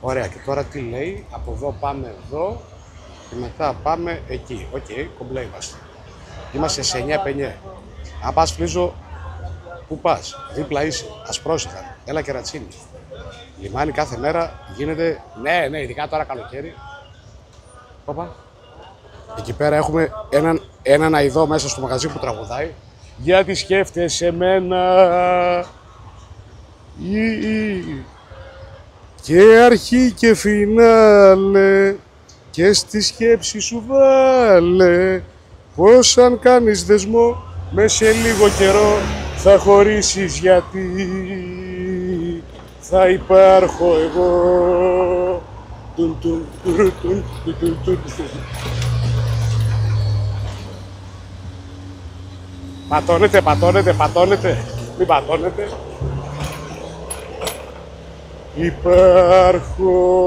Ωραία, και τώρα τι λέει, από εδώ πάμε εδώ και μετά πάμε εκεί. Οκ, κομπλέ είμαστε. Είμαστε σε 9 πενιέ. Αν πας Φλίζο, πού πας, δίπλα είσαι, ασπρόσεχα, έλα Κερατσίνη. Λιμάνι κάθε μέρα γίνεται, ναι, ειδικά τώρα καλοκαίρι. Όπα. Εκεί πέρα έχουμε έναν αηδό μέσα στο μαγαζί που τραγουδάει. Γιατί σκέφτεσαι εμένα. Και αρχή και φινάλε. Και στη σκέψη σου βάλε. Πως αν κάνεις δεσμό με σε λίγο καιρό θα χωρίσεις, γιατί θα υπάρχω εγώ. Πατώνετε, μην πατώνετε. Υπάρχω.